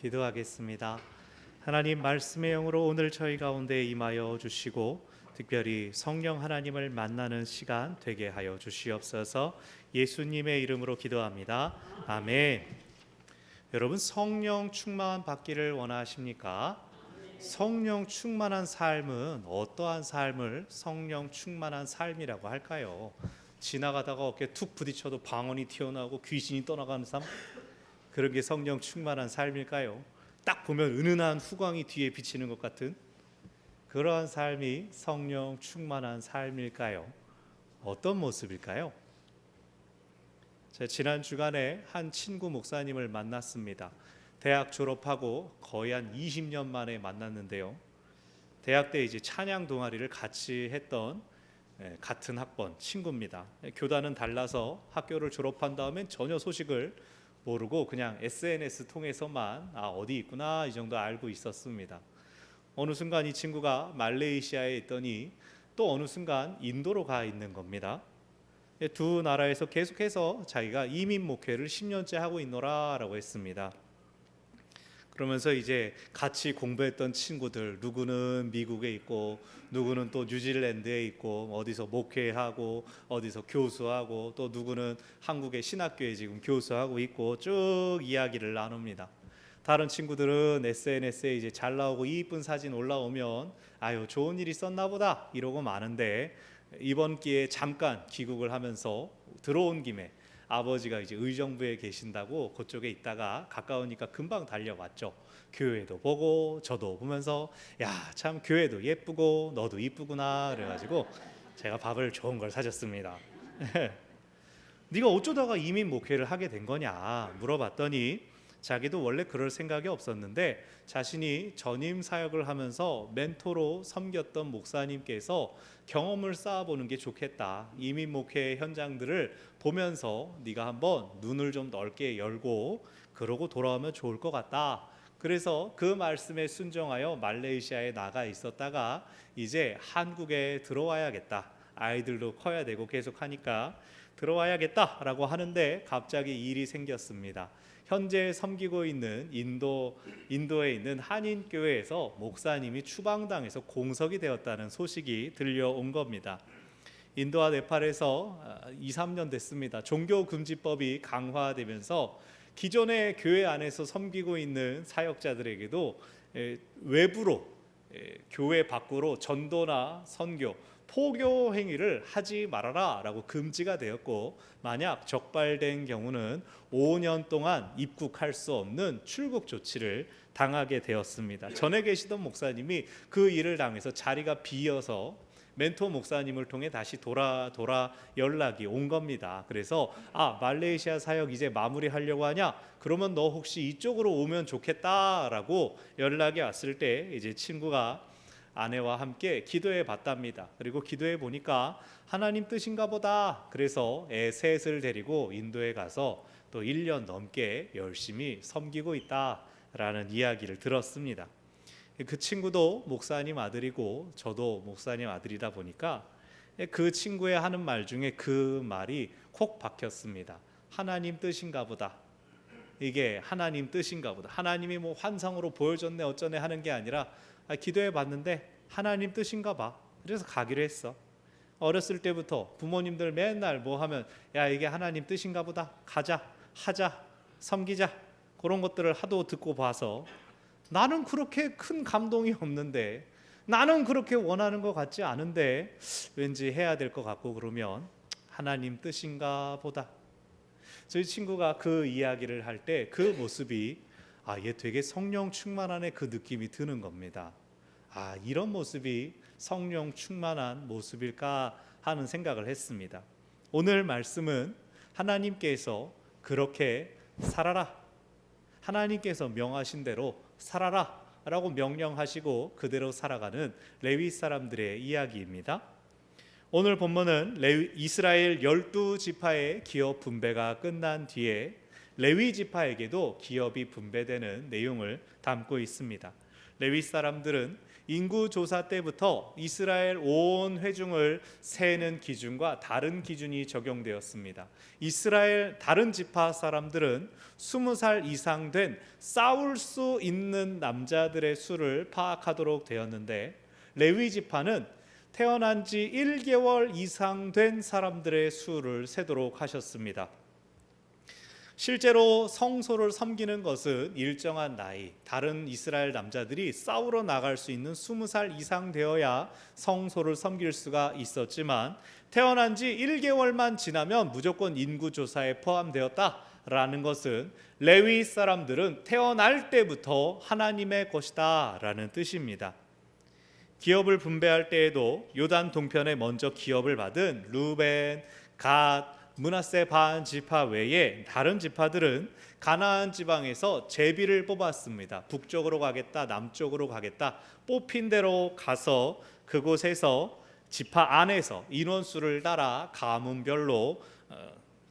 기도하겠습니다. 하나님 말씀의 영으로 오늘 저희 가운데 임하여 주시고 특별히 성령 하나님을 만나는 시간 되게 하여 주시옵소서. 예수님의 이름으로 기도합니다. 아멘. 여러분, 성령 충만 받기를 원하십니까? 성령 충만한 삶은 어떠한 삶을 성령 충만한 삶이라고 할까요? 지나가다가 어깨 툭 부딪혀도 방언이 튀어나오고 귀신이 떠나가는 삶, 그런 게 성령 충만한 삶일까요? 딱 보면 은은한 후광이 뒤에 비치는 것 같은 그러한 삶이 성령 충만한 삶일까요? 어떤 모습일까요? 제가 지난 주간에 한 친구 목사님을 만났습니다. 대학 졸업하고 거의 한 20년 만에 만났는데요. 대학 때 이제 찬양 동아리를 같이 했던 같은 학번 친구입니다. 교단은 달라서 학교를 졸업한 다음엔 전혀 소식을 모르고 그냥 SNS 통해서만 어디 있구나 이 정도 알고 있었습니다. 어느 순간 이 친구가 말레이시아에 있더니 또 어느 순간 인도로 가 있는 겁니다. 두 나라에서 계속해서 자기가 이민 목회를 10년째 하고 있노라라고 했습니다. 그러면서 이제 같이 공부했던 친구들, 누구는 미국에 있고 누구는 또 뉴질랜드에 있고 어디서 목회하고 어디서 교수하고 또 누구는 한국의 신학교에 지금 교수하고 있고 쭉 이야기를 나눕니다. 다른 친구들은 SNS에 이제 잘 나오고 이쁜 사진 올라오면 아유 좋은 일 있었나 보다 이러고 마는데, 이번 기회에 잠깐 귀국을 하면서 들어온 김에 아버지가 이제 의정부에 계신다고 그쪽에 있다가 가까우니까 금방 달려왔죠. 교회도 보고 저도 보면서 야, 참 교회도 예쁘고 너도 이쁘구나 그래가지고 제가 밥을 좋은 걸 사줬습니다. 네가 어쩌다가 이민 목회를 하게 된 거냐 물어봤더니 자기도 원래 그럴 생각이 없었는데 자신이 전임 사역을 하면서 멘토로 섬겼던 목사님께서 경험을 쌓아보는 게 좋겠다. 이민 목회 현장들을 보면서 네가 한번 눈을 좀 넓게 열고 그러고 돌아오면 좋을 것 같다. 그래서 그 말씀에 순종하여 말레이시아에 나가 있었다가 이제 한국에 들어와야겠다. 아이들도 커야 되고 계속 하니까 들어와야겠다라고 하는데 갑자기 일이 생겼습니다. 현재 섬기고 있는 인도에 있는 한인교회에서 목사님이 추방당해서 공석이 되었다는 소식이 들려온 겁니다. 인도와 네팔에서 2-3년 됐습니다. 종교금지법이 강화되면서 기존의 교회 안에서 섬기고 있는 사역자들에게도 외부로 교회 밖으로 전도나 선교, 포교 행위를 하지 말아라 라고 금지가 되었고, 만약 적발된 경우는 5년 동안 입국할 수 없는 출국 조치를 당하게 되었습니다. 전에 계시던 목사님이 그 일을 당해서 자리가 비어서 멘토 목사님을 통해 다시 돌아 연락이 온 겁니다. 그래서 말레이시아 사역 이제 마무리하려고 하냐? 그러면 너 혹시 이쪽으로 오면 좋겠다라고 연락이 왔을 때 이제 친구가 아내와 함께 기도해 봤답니다. 그리고 기도해 보니까 하나님 뜻인가 보다. 그래서 애 셋을 데리고 인도에 가서 또 1년 넘게 열심히 섬기고 있다라는 이야기를 들었습니다. 그 친구도 목사님 아들이고 저도 목사님 아들이다 보니까 그 친구의 하는 말 중에 그 말이 콕 박혔습니다. 하나님 뜻인가 보다. 이게 하나님 뜻인가 보다. 하나님이 뭐 환상으로 보여줬네 어쩌네 하는 게 아니라 기도해 봤는데 하나님 뜻인가 봐. 그래서 가기로 했어. 어렸을 때부터 부모님들 맨날 뭐 하면 야 이게 하나님 뜻인가 보다. 가자, 하자, 섬기자. 그런 것들을 하도 듣고 봐서 나는 그렇게 큰 감동이 없는데, 나는 그렇게 원하는 것 같지 않은데 왠지 해야 될 것 같고 그러면 하나님 뜻인가 보다. 저희 친구가 그 이야기를 할 때 그 모습이 얘 되게 성령 충만하네 그 느낌이 드는 겁니다. 이런 모습이 성령 충만한 모습일까 하는 생각을 했습니다. 오늘 말씀은 하나님께서 그렇게 살아라, 하나님께서 명하신 대로 살아라 라고 명령하시고 그대로 살아가는 레위 사람들의 이야기입니다. 오늘 본문은 이스라엘 12지파의 기업 분배가 끝난 뒤에 레위 지파에게도 기업이 분배되는 내용을 담고 있습니다. 레위 사람들은 인구 조사 때부터 이스라엘 온 회중을 세는 기준과 다른 기준이 적용되었습니다. 이스라엘 다른 지파 사람들은 20살 이상 된 싸울 수 있는 남자들의 수를 파악하도록 되었는데, 레위 지파는 태어난 지 1개월 이상 된 사람들의 수를 세도록 하셨습니다. 실제로 성소를 섬기는 것은 일정한 나이, 다른 이스라엘 남자들이 싸우러 나갈 수 있는 20살 이상 되어야 성소를 섬길 수가 있었지만, 태어난 지 1개월만 지나면 무조건 인구조사에 포함되었다라는 것은 레위 사람들은 태어날 때부터 하나님의 것이다 라는 뜻입니다. 기업을 분배할 때에도 요단 동편에 먼저 기업을 받은 루벤, 갓, 므낫세 반 지파 외에 다른 지파들은 가나안 지방에서 제비를 뽑았습니다. 북쪽으로 가겠다, 남쪽으로 가겠다, 뽑힌 대로 가서 그곳에서 지파 안에서 인원수를 따라 가문별로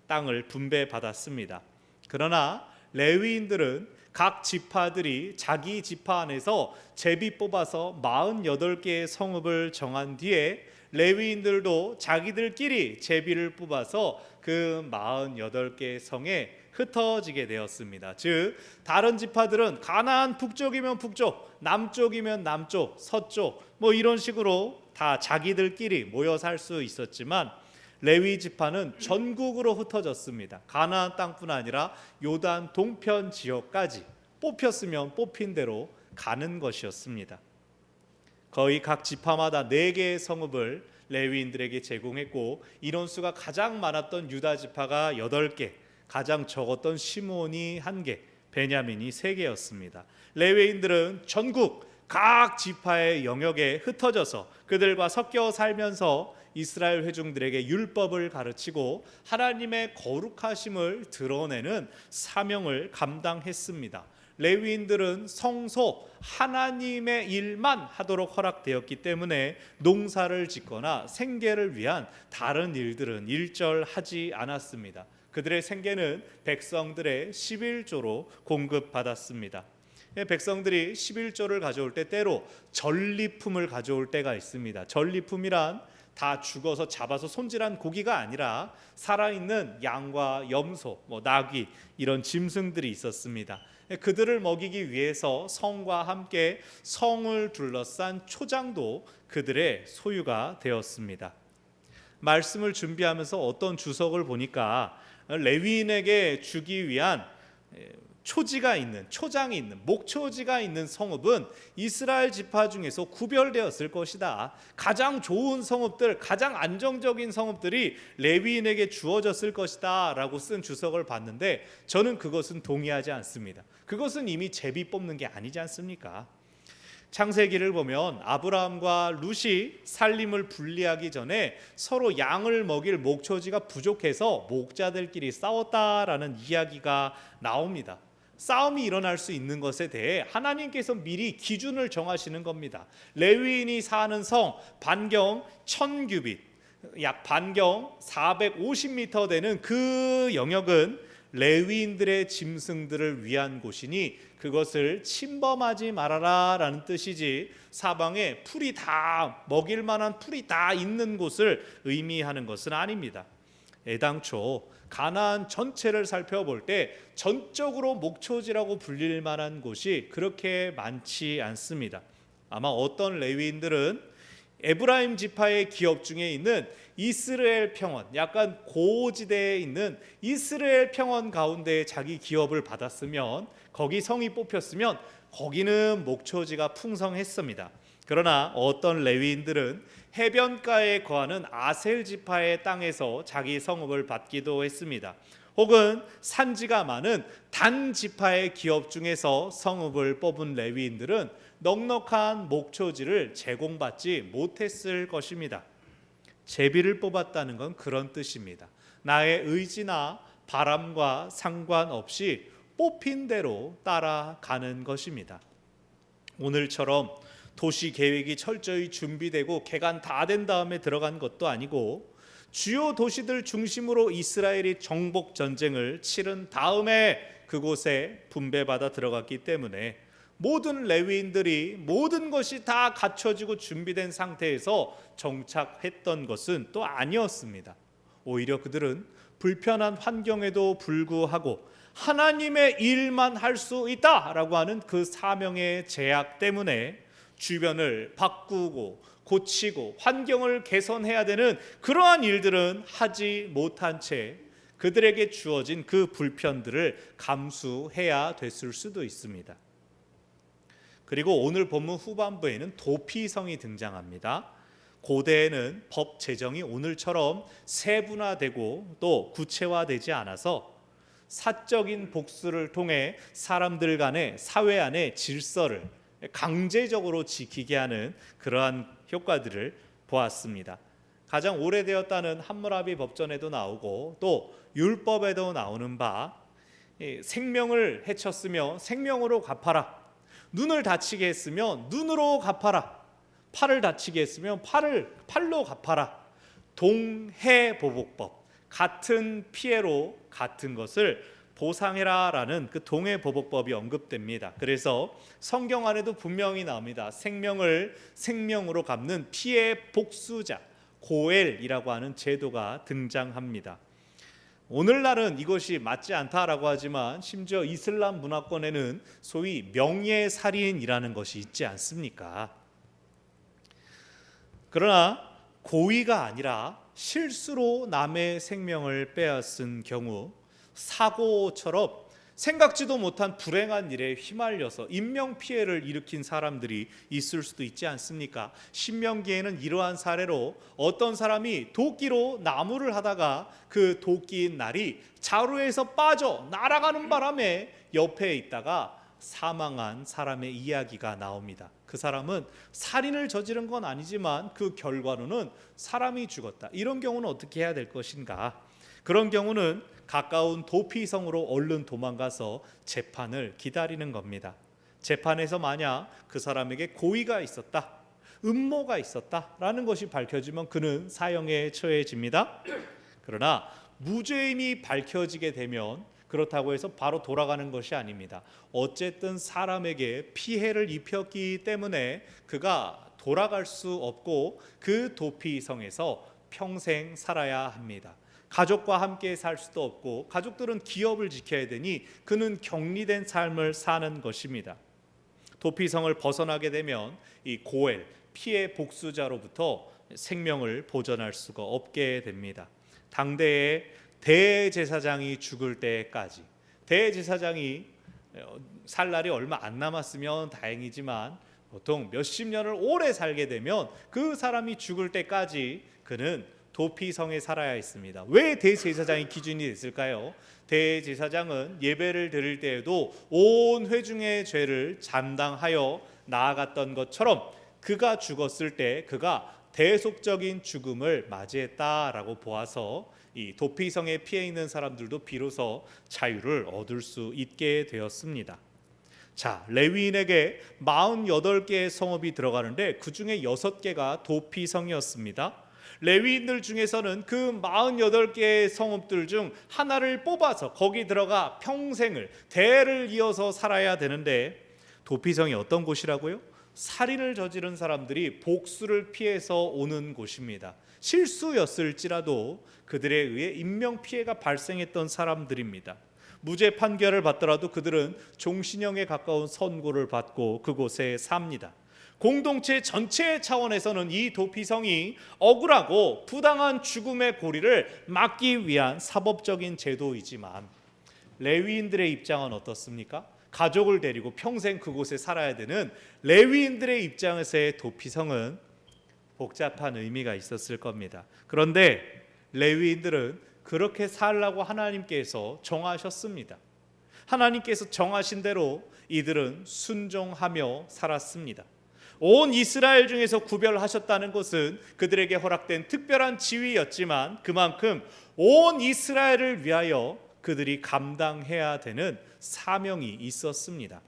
땅을 분배받았습니다. 그러나 레위인들은 각 지파들이 자기 지파 안에서 제비 뽑아서 48개의 성읍을 정한 뒤에 레위인들도 자기들끼리 제비를 뽑아서 그 48개의 성에 흩어지게 되었습니다. 즉 다른 지파들은 가나안 북쪽이면 북쪽, 남쪽이면 남쪽, 서쪽 뭐 이런 식으로 다 자기들끼리 모여 살 수 있었지만, 레위 지파는 전국으로 흩어졌습니다. 가나안 땅뿐 아니라 요단 동편 지역까지 뽑혔으면 뽑힌 대로 가는 것이었습니다. 거의 각 지파마다 4개의 성읍을 레위인들에게 제공했고, 인원수가 가장 많았던 유다 지파가 8개, 가장 적었던 시므온이 1개, 베냐민이 3개였습니다. 레위인들은 전국 각 지파의 영역에 흩어져서 그들과 섞여 살면서 이스라엘 회중들에게 율법을 가르치고 하나님의 거룩하심을 드러내는 사명을 감당했습니다. 레위인들은 성소 하나님의 일만 하도록 허락되었기 때문에 농사를 짓거나 생계를 위한 다른 일들은 일절하지 않았습니다. 그들의 생계는 백성들의 11조로 공급받았습니다. 백성들이 11조를 가져올 때 때로 전리품을 가져올 때가 있습니다. 전리품이란 다 죽어서 잡아서 손질한 고기가 아니라 살아있는 양과 염소, 나귀 이런 짐승들이 있었습니다. 그들을 먹이기 위해서 성과 함께 성을 둘러싼 초장도 그들의 소유가 되었습니다. 말씀을 준비하면서 어떤 주석을 보니까 레위인에게 주기 위한 초지가 있는, 초장이 있는, 목초지가 있는 성읍은 이스라엘 지파 중에서 구별되었을 것이다. 가장 좋은 성읍들, 가장 안정적인 성읍들이 레위인에게 주어졌을 것이다 라고 쓴 주석을 봤는데, 저는 그것은 동의하지 않습니다. 그것은 이미 제비 뽑는 게 아니지 않습니까? 창세기를 보면 아브라함과 룻이 살림을 분리하기 전에 서로 양을 먹일 목초지가 부족해서 목자들끼리 싸웠다라는 이야기가 나옵니다. 싸움이 일어날 수 있는 것에 대해 하나님께서 미리 기준을 정하시는 겁니다. 레위인이 사는 성 반경 1000규빗, 약 반경 450m 되는 그 영역은 레위인들의 짐승들을 위한 곳이니 그것을 침범하지 말아라 라는 뜻이지, 사방에 풀이 다 먹일 만한 풀이 다 있는 곳을 의미하는 것은 아닙니다. 애당초 가나안 전체를 살펴볼 때 전적으로 목초지라고 불릴 만한 곳이 그렇게 많지 않습니다. 아마 어떤 레위인들은 에브라임 지파의 기업 중에 있는 이스라엘 평원, 약간 고지대에 있는 이스라엘 평원 가운데 자기 기업을 받았으면, 거기 성이 뽑혔으면 거기는 목초지가 풍성했습니다. 그러나 어떤 레위인들은 해변가에 거하는 아셀 지파의 땅에서 자기 성읍을 받기도 했습니다. 혹은 산지가 많은 단 지파의 기업 중에서 성읍을 뽑은 레위인들은 넉넉한 목초지를 제공받지 못했을 것입니다. 제비를 뽑았다는 건 그런 뜻입니다. 나의 의지나 바람과 상관없이 뽑힌 대로 따라가는 것입니다. 오늘처럼 도시 계획이 철저히 준비되고 개간 다 된 다음에 들어간 것도 아니고, 주요 도시들 중심으로 이스라엘이 정복 전쟁을 치른 다음에 그곳에 분배받아 들어갔기 때문에 모든 레위인들이 모든 것이 다 갖춰지고 준비된 상태에서 정착했던 것은 또 아니었습니다. 오히려 그들은 불편한 환경에도 불구하고 하나님의 일만 할 수 있다라고 하는 그 사명의 제약 때문에 주변을 바꾸고 고치고 환경을 개선해야 되는 그러한 일들은 하지 못한 채 그들에게 주어진 그 불편들을 감수해야 됐을 수도 있습니다. 그리고 오늘 본문 후반부에는 도피성이 등장합니다. 고대에는 법 제정이 오늘처럼 세분화되고 또 구체화되지 않아서 사적인 복수를 통해 사람들 간의 사회 안의 질서를 강제적으로 지키게 하는 그러한 효과들을 보았습니다. 가장 오래되었다는 함무라비 법전에도 나오고 또 율법에도 나오는 바, 생명을 해쳤으며 생명으로 갚아라, 눈을 다치게 했으면 눈으로 갚아라, 팔을 다치게 했으면 팔로 갚아라. 동해보복법, 같은 피해로 같은 것을 보상해라라는 그 동해보복법이 언급됩니다. 그래서 성경 안에도 분명히 나옵니다. 생명을 생명으로 갚는 피해 복수자, 고엘이라고 하는 제도가 등장합니다. 오늘날은 이것이 맞지 않다라고 하지만 심지어 이슬람 문화권에는 소위 명예살인이라는 것이 있지 않습니까? 그러나 고의가 아니라 실수로 남의 생명을 빼앗은 경우 사고처럼 생각지도 못한 불행한 일에 휘말려서 인명피해를 일으킨 사람들이 있을 수도 있지 않습니까? 신명기에는 이러한 사례로 어떤 사람이 도끼로 나무를 하다가 그 도끼인 날이 자루에서 빠져 날아가는 바람에 옆에 있다가 사망한 사람의 이야기가 나옵니다. 그 사람은 살인을 저지른 건 아니지만 그 결과로는 사람이 죽었다. 이런 경우는 어떻게 해야 될 것인가? 그런 경우는 가까운 도피성으로 얼른 도망가서 재판을 기다리는 겁니다. 재판에서 만약 그 사람에게 고의가 있었다, 음모가 있었다라는 것이 밝혀지면 그는 사형에 처해집니다. 그러나 무죄임이 밝혀지게 되면 그렇다고 해서 바로 돌아가는 것이 아닙니다. 어쨌든 사람에게 피해를 입혔기 때문에 그가 돌아갈 수 없고 그 도피성에서 평생 살아야 합니다. 가족과 함께 살 수도 없고 가족들은 기업을 지켜야 되니 그는 격리된 삶을 사는 것입니다. 도피성을 벗어나게 되면 이 고엘, 피해 복수자로부터 생명을 보전할 수가 없게 됩니다. 당대의 대제사장이 죽을 때까지, 대제사장이 살 날이 얼마 안 남았으면 다행이지만 보통 몇십 년을 오래 살게 되면 그 사람이 죽을 때까지 그는 도피성에 살아야 했습니다. 왜 대제사장이 기준이 됐을까요? 대제사장은 예배를 드릴 때에도 온 회중의 죄를 담당하여 나아갔던 것처럼 그가 죽었을 때 그가 대속적인 죽음을 맞이했다라고 보아서 이 도피성에 피해 있는 사람들도 비로소 자유를 얻을 수 있게 되었습니다. 자, 레위인에게 48개의 성읍이 들어가는데 그 중에 6개가 도피성이었습니다. 레위인들 중에서는 그 48개의 성읍들 중 하나를 뽑아서 거기 들어가 평생을 대를 이어서 살아야 되는데 도피성이 어떤 곳이라고요? 살인을 저지른 사람들이 복수를 피해서 오는 곳입니다. 실수였을지라도 그들에 의해 인명피해가 발생했던 사람들입니다. 무죄 판결을 받더라도 그들은 종신형에 가까운 선고를 받고 그곳에 삽니다. 공동체 전체 차원에서는 이 도피성이 억울하고 부당한 죽음의 고리를 막기 위한 사법적인 제도이지만 레위인들의 입장은 어떻습니까? 가족을 데리고 평생 그곳에 살아야 되는 레위인들의 입장에서의 도피성은 복잡한 의미가 있었을 겁니다. 그런데 레위인들은 그렇게 살라고 하나님께서 정하셨습니다. 하나님께서 정하신 대로 이들은 순종하며 살았습니다. 온 이스라엘 중에서 구별하셨다는 것은 그들에게 허락된 특별한 지위였지만 그만큼 온 이스라엘을 위하여 그들이 감당해야 되는 사명이 있었습니다.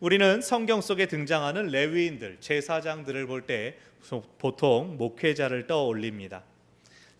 우리는 성경 속에 등장하는 레위인들, 제사장들을 볼 때 보통 목회자를 떠올립니다.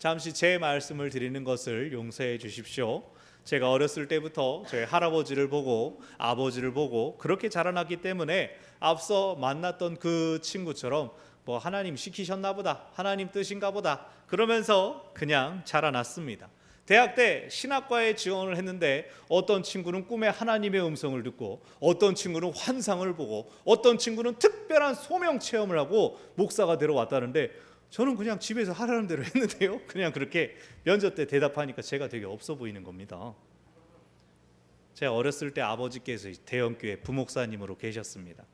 잠시 제 말씀을 드리는 것을 용서해 주십시오. 제가 어렸을 때부터 저희 할아버지를 보고 아버지를 보고 그렇게 자라났기 때문에 앞서 만났던 그 친구처럼 뭐 하나님 시키셨나 보다, 하나님 뜻인가 보다 그러면서 그냥 자라났습니다. 대학 때 신학과에 지원을 했는데 어떤 친구는 꿈에 하나님의 음성을 듣고 어떤 친구는 환상을 보고 어떤 친구는 특별한 소명 체험을 하고 목사가 되러 왔다는데 저는 그냥 집에서 하라는 대로 했는데요. 그냥 그렇게 면접 때 대답하니까 제가 되게 없어 보이는 겁니다. 제가 어렸을 때 아버지께서 대형교회 부목사님으로 계셨습니다.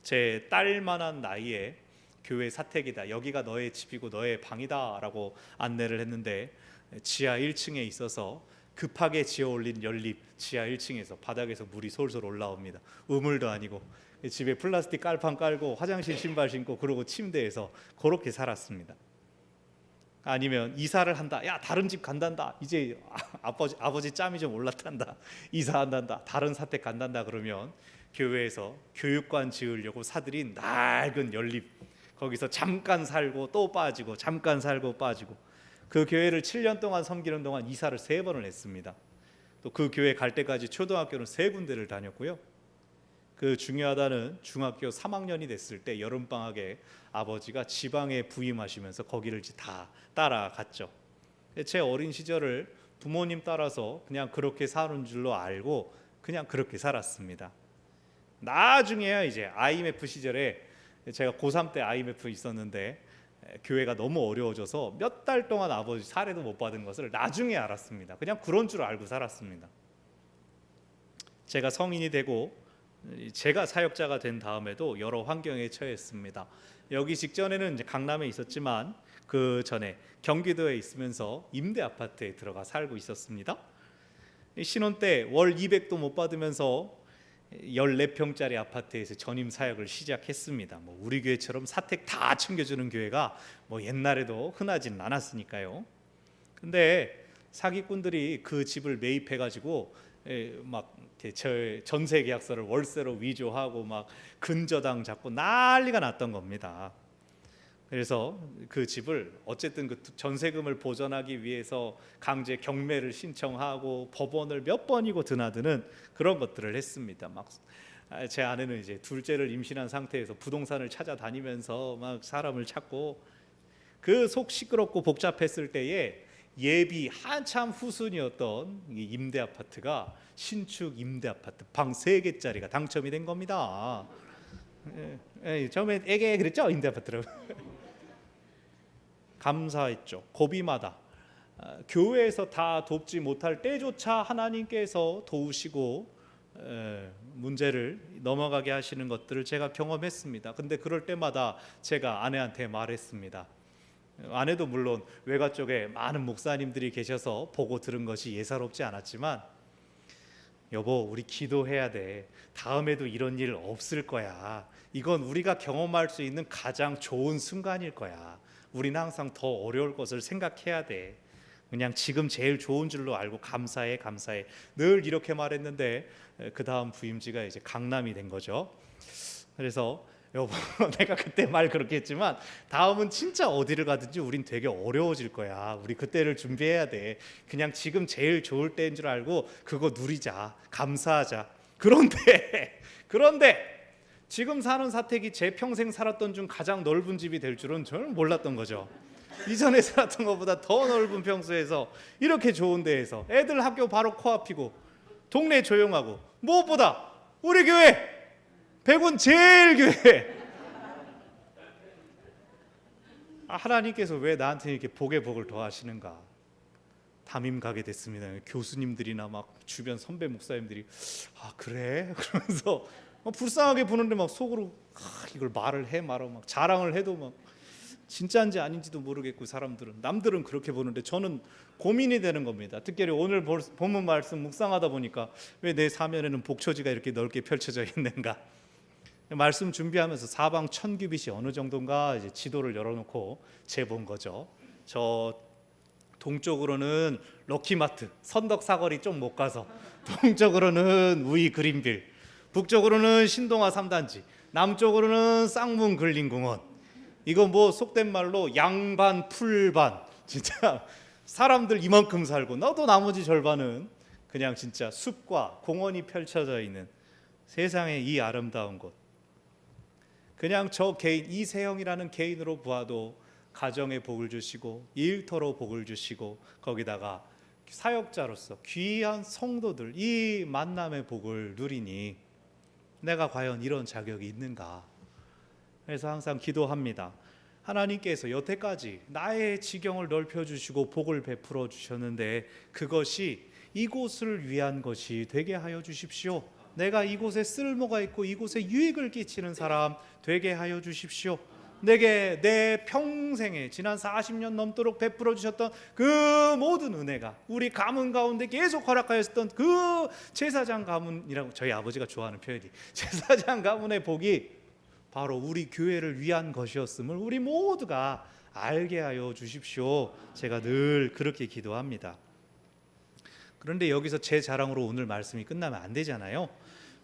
제 딸만한 나이에 교회 사택이다, 여기가 너의 집이고 너의 방이다 라고 안내를 했는데 지하 1층에 있어서 급하게 지어올린 연립 지하 1층에서 바닥에서 물이 솔솔 올라옵니다. 우물도 아니고 집에 플라스틱 깔판 깔고 화장실 신발 신고 그러고 침대에서 그렇게 살았습니다. 아니면 이사를 한다, 야 다른 집 간단다, 이제 아버지 짬이 좀 올랐단다, 이사한단다, 다른 사택 간단다 그러면 교회에서 교육관 지으려고 사들인 낡은 연립 거기서 잠깐 살고 또 빠지고 잠깐 살고 빠지고 그 교회를 7년 동안 섬기는 동안 이사를 3번을 했습니다. 또 그 교회 갈 때까지 초등학교는 3군데를 다녔고요. 그 중요하다는 중학교 3학년이 됐을 때 여름방학에 아버지가 지방에 부임하시면서 거기를 다 따라갔죠. 제 어린 시절을 부모님 따라서 그냥 그렇게 사는 줄로 알고 그냥 그렇게 살았습니다. 나중에야 이제 IMF 시절에 제가 고3 때 IMF 있었는데 교회가 너무 어려워져서 몇 달 동안 아버지 사례도 못 받은 것을 나중에 알았습니다. 그냥 그런 줄 알고 살았습니다. 제가 성인이 되고 제가 사역자가 된 다음에도 여러 환경에 처했습니다. 여기 직전에는 이제 강남에 있었지만 그 전에 경기도에 있으면서 임대 아파트에 들어가 살고 있었습니다. 신혼 때 월 200도 못 받으면서 14평짜리 아파트에서 전임 사역을 시작했습니다. 뭐 우리 교회처럼 사택 다 챙겨주는 교회가 뭐 옛날에도 흔하진 않았으니까요. 근데 사기꾼들이 그 집을 매입해가지고 막 전세 계약서를 월세로 위조하고 막 근저당 잡고 난리가 났던 겁니다. 그래서 그 집을 어쨌든 그 전세금을 보전하기 위해서 강제 경매를 신청하고 법원을 몇 번이고 드나드는 그런 것들을 했습니다. 막 제 아내는 이제 둘째를 임신한 상태에서 부동산을 찾아다니면서 막 사람을 찾고 그 속 시끄럽고 복잡했을 때에 예비 한참 후순이었던 이 임대 아파트가 신축 임대 아파트 방 3개짜리가 당첨이 된 겁니다. 처음에 애게 그랬죠, 임대 아파트로. 감사했죠. 고비마다 교회에서 다 돕지 못할 때조차 하나님께서 도우시고 문제를 넘어가게 하시는 것들을 제가 경험했습니다. 근데 그럴 때마다 제가 아내한테 말했습니다. 아내도 물론 외가 쪽에 많은 목사님들이 계셔서 보고 들은 것이 예사롭지 않았지만 여보, 우리 기도해야 돼. 다음에도 이런 일 없을 거야. 이건 우리가 경험할 수 있는 가장 좋은 순간일 거야. 우리는 항상 더 어려울 것을 생각해야 돼. 그냥 지금 제일 좋은 줄로 알고 감사해, 감사해. 늘 이렇게 말했는데 그 다음 부임지가 이제 강남이 된 거죠. 그래서 여보, 내가 그때 말 그렇게 했지만 다음은 진짜 어디를 가든지 우린 되게 어려워질 거야. 우리 그때를 준비해야 돼. 그냥 지금 제일 좋을 때인 줄 알고 그거 누리자. 감사하자. 그런데 지금 사는 사택이 제 평생 살았던 중 가장 넓은 집이 될 줄은 저는 몰랐던 거죠. 이전에 살았던 것보다 더 넓은 평수에서 이렇게 좋은 데에서 애들 학교 바로 코앞이고 동네 조용하고 무엇보다 우리 교회 100원 제일 교회. 하나님께서 왜 나한테 이렇게 복의 복을 더하시는가 담임 가게 됐습니다. 교수님들이나 막 주변 선배 목사님들이 그래? 그러면서 불쌍하게 보는데 막 속으로 이걸 말을 해 말어 막 자랑을 해도 막 진짜인지 아닌지도 모르겠고 남들은 그렇게 보는데 저는 고민이 되는 겁니다. 특별히 오늘 본문 말씀 묵상하다 보니까 왜 내 사면에는 복초지가 이렇게 넓게 펼쳐져 있는가. 말씀 준비하면서 사방 1000규빗이 어느 정도인가 이제 지도를 열어놓고 재본 거죠. 저 동쪽으로는 럭키마트, 선덕 사거리 좀 못 가서, 동쪽으로는 우이 그린빌, 북쪽으로는 신동아 3단지, 남쪽으로는 쌍문 근린공원. 이거 뭐 속된 말로 양반 풀반, 진짜 사람들 이만큼 살고 나도 나머지 절반은 그냥 진짜 숲과 공원이 펼쳐져 있는 세상의 이 아름다운 곳. 그냥 저 개인 이세영이라는 개인으로 보아도 가정에 복을 주시고 일터로 복을 주시고 거기다가 사역자로서 귀한 성도들 이 만남의 복을 누리니 내가 과연 이런 자격이 있는가? 그래서 항상 기도합니다. 하나님께서 여태까지 나의 지경을 넓혀주시고 복을 베풀어 주셨는데 그것이 이곳을 위한 것이 되게 하여 주십시오. 내가 이곳에 쓸모가 있고 이곳에 유익을 끼치는 사람 되게 하여 주십시오. 내게 내 평생에 지난 40년 넘도록 베풀어 주셨던 그 모든 은혜가 우리 가문 가운데 계속 허락하였던 그 제사장 가문이라고 저희 아버지가 좋아하는 표현이 제사장 가문의 복이 바로 우리 교회를 위한 것이었음을 우리 모두가 알게 하여 주십시오. 제가 늘 그렇게 기도합니다. 그런데 여기서 제 자랑으로 오늘 말씀이 끝나면 안 되잖아요.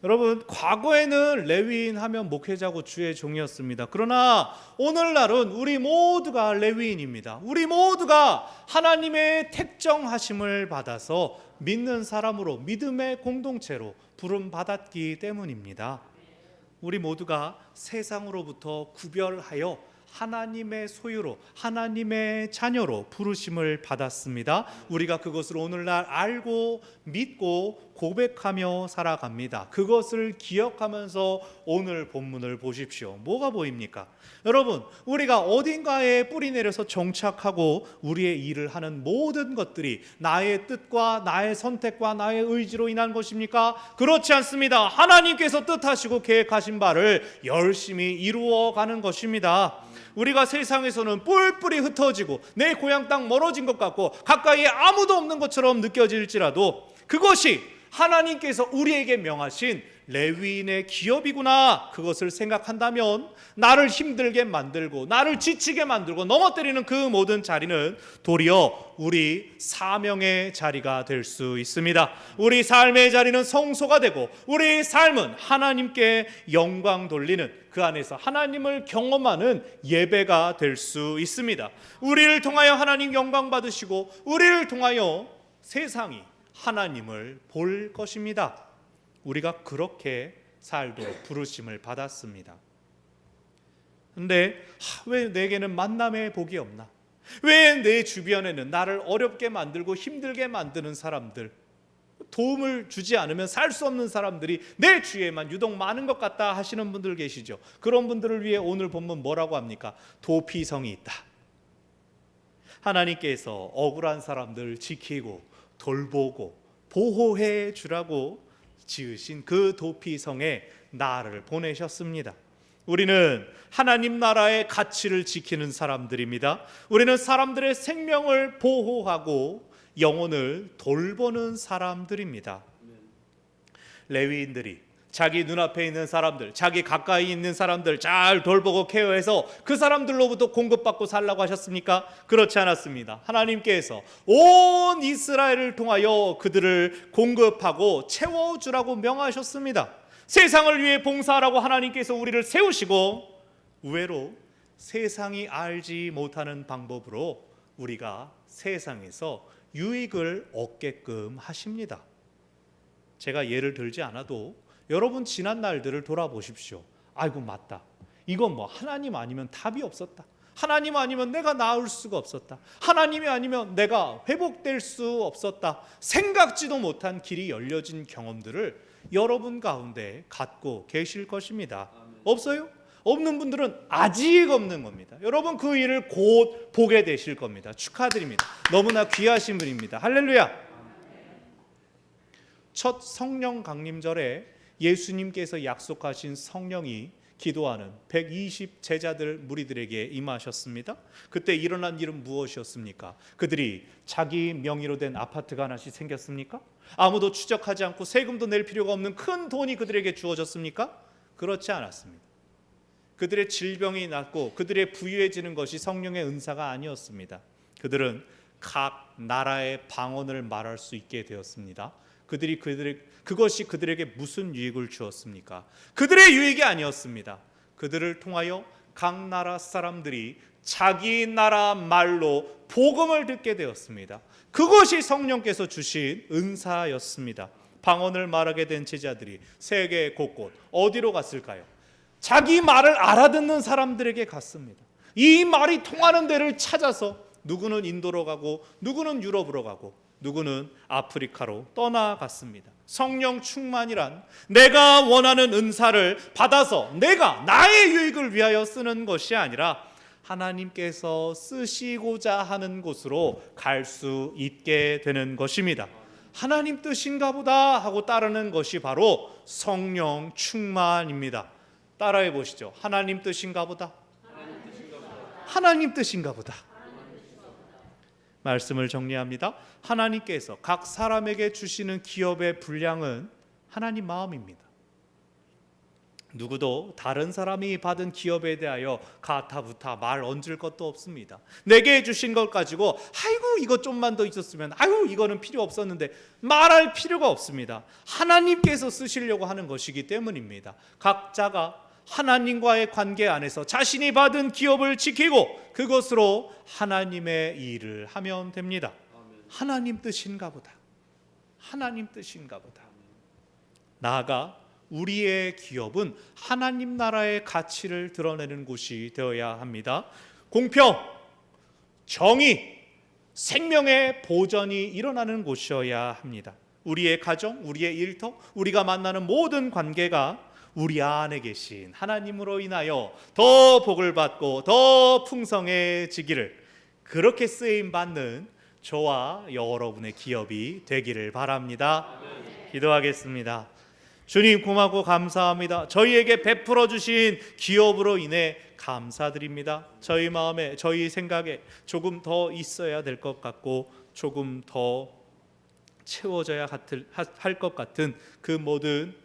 여러분, 과거에는 레위인 하면 목회자고 주의 종이었습니다. 그러나 오늘날은 우리 모두가 레위인입니다. 우리 모두가 하나님의 택정하심을 받아서 믿는 사람으로 믿음의 공동체로 부름 받았기 때문입니다. 우리 모두가 세상으로부터 구별하여 하나님의 소유로 하나님의 자녀로 부르심을 받았습니다. 우리가 그것을 오늘날 알고 믿고 고백하며 살아갑니다. 그것을 기억하면서 오늘 본문을 보십시오. 뭐가 보입니까? 여러분, 우리가 어딘가에 뿌리 내려서 정착하고 우리의 일을 하는 모든 것들이 나의 뜻과 나의 선택과 나의 의지로 인한 것입니까? 그렇지 않습니다. 하나님께서 뜻하시고 계획하신 바를 열심히 이루어가는 것입니다. 우리가 세상에서는 뿔뿔이 흩어지고 내 고향 땅 멀어진 것 같고 가까이에 아무도 없는 것처럼 느껴질지라도 그것이 하나님께서 우리에게 명하신 레위인의 기업이구나, 그것을 생각한다면 나를 힘들게 만들고 나를 지치게 만들고 넘어뜨리는 그 모든 자리는 도리어 우리 사명의 자리가 될 수 있습니다. 우리 삶의 자리는 성소가 되고 우리 삶은 하나님께 영광 돌리는, 그 안에서 하나님을 경험하는 예배가 될 수 있습니다. 우리를 통하여 하나님 영광 받으시고 우리를 통하여 세상이 하나님을 볼 것입니다. 우리가 그렇게 살도록 부르심을 받았습니다. 근데 왜 내게는 만남의 복이 없나? 왜 내 주변에는 나를 어렵게 만들고 힘들게 만드는 사람들, 도움을 주지 않으면 살 수 없는 사람들이 내 주위에만 유독 많은 것 같다 하시는 분들 계시죠? 그런 분들을 위해 오늘 본문 뭐라고 합니까? 도피성이 있다. 하나님께서 억울한 사람들 지키고 돌보고 보호해 주라고 지으신 그 도피성에 나를 보내셨습니다. 우리는 하나님 나라의 가치를 지키는 사람들입니다. 우리는 사람들의 생명을 보호하고 영혼을 돌보는 사람들입니다. 레위인들이 자기 눈앞에 있는 사람들, 자기 가까이 있는 사람들 잘 돌보고 케어해서 그 사람들로부터 공급받고 살라고 하셨습니까? 그렇지 않았습니다. 하나님께서 온 이스라엘을 통하여 그들을 공급하고 채워주라고 명하셨습니다. 세상을 위해 봉사하라고 하나님께서 우리를 세우시고 의외로 세상이 알지 못하는 방법으로 우리가 세상에서 유익을 얻게끔 하십니다. 제가 예를 들지 않아도 여러분 지난 날들을 돌아보십시오. 아이고 맞다, 이건 뭐 하나님 아니면 답이 없었다, 하나님 아니면 내가 나을 수가 없었다, 하나님이 아니면 내가 회복될 수 없었다, 생각지도 못한 길이 열려진 경험들을 여러분 가운데 갖고 계실 것입니다. 없어요? 없는 분들은 아직 없는 겁니다. 여러분 그 일을 곧 보게 되실 겁니다. 축하드립니다. 너무나 귀하신 분입니다. 할렐루야. 첫 성령 강림절에 예수님께서 약속하신 성령이 기도하는 120 제자들 무리들에게 임하셨습니다. 그때 일어난 일은 무엇이었습니까? 그들이 자기 명의로 된 아파트가 하나씩 생겼습니까? 아무도 추적하지 않고 세금도 낼 필요가 없는 큰 돈이 그들에게 주어졌습니까? 그렇지 않았습니다. 그들의 질병이 낫고 그들의 부유해지는 것이 성령의 은사가 아니었습니다. 그들은 각 나라의 방언을 말할 수 있게 되었습니다. 그것이 그들에게 무슨 유익을 주었습니까? 그들의 유익이 아니었습니다. 그들을 통하여 각 나라 사람들이 자기 나라 말로 복음을 듣게 되었습니다. 그것이 성령께서 주신 은사였습니다. 방언을 말하게 된 제자들이 세계 곳곳 어디로 갔을까요? 자기 말을 알아듣는 사람들에게 갔습니다. 이 말이 통하는 데를 찾아서 누구는 인도로 가고 누구는 유럽으로 가고 누구는 아프리카로 떠나갔습니다. 성령 충만이란 내가 원하는 은사를 받아서 내가 나의 유익을 위하여 쓰는 것이 아니라 하나님께서 쓰시고자 하는 곳으로 갈 수 있게 되는 것입니다. 하나님 뜻인가 보다 하고 따르는 것이 바로 성령 충만입니다. 따라해 보시죠. 하나님 뜻인가 보다. 하나님 뜻인가 보다. 말씀을 정리합니다. 하나님께서 각 사람에게 주시는 기업의 분량은 하나님 마음입니다. 누구도 다른 사람이 받은 기업에 대하여 가타부타 말 얹을 것도 없습니다. 내게 주신 것 가지고 아이고 이거 좀만 더 있었으면 아이고 이거는 필요 없었는데 말할 필요가 없습니다. 하나님께서 쓰시려고 하는 것이기 때문입니다. 각자가 하나님과의 관계 안에서 자신이 받은 기업을 지키고 그것으로 하나님의 일을 하면 됩니다. 하나님 뜻인가 보다. 하나님 뜻인가 보다. 나아가 우리의 기업은 하나님 나라의 가치를 드러내는 곳이 되어야 합니다. 공평, 정의, 생명의 보전이 일어나는 곳이어야 합니다. 우리의 가정, 우리의 일터, 우리가 만나는 모든 관계가 우리 안에 계신 하나님으로 인하여 더 복을 받고 더 풍성해지기를, 그렇게 쓰임받는 저와 여러분의 기업이 되기를 바랍니다. 기도하겠습니다. 주님 고맙고 감사합니다. 저희에게 베풀어 주신 기업으로 인해 감사드립니다. 저희 마음에 저희 생각에 조금 더 있어야 될 것 같고 조금 더 채워져야 할 것 같은 그 모든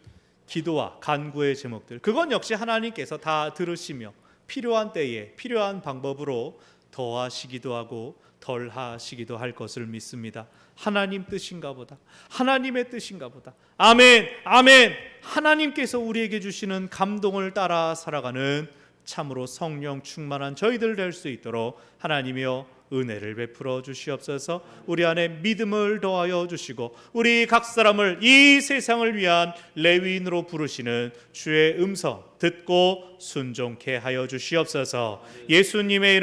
기도와 간구의 제목들, 그건 역시 하나님께서 다 들으시며 필요한 때에 필요한 방법으로 더하시기도 하고 덜하시기도 할 것을 믿습니다. 하나님 뜻인가 보다. 하나님의 뜻인가 보다. 아멘, 아멘. 하나님께서 우리에게 주시는 감동을 따라 살아가는 참으로 성령 충만한 저희들 될 수 있도록 하나님이여 은혜를 베풀어 주시옵소서. 우리 안에 믿음을 더하여 주시고 우리 각 사람을 이 세상을 위한 레위인으로 부르시는 주의 음성 듣고 순종케 하여 주시옵소서. 예수님의 이름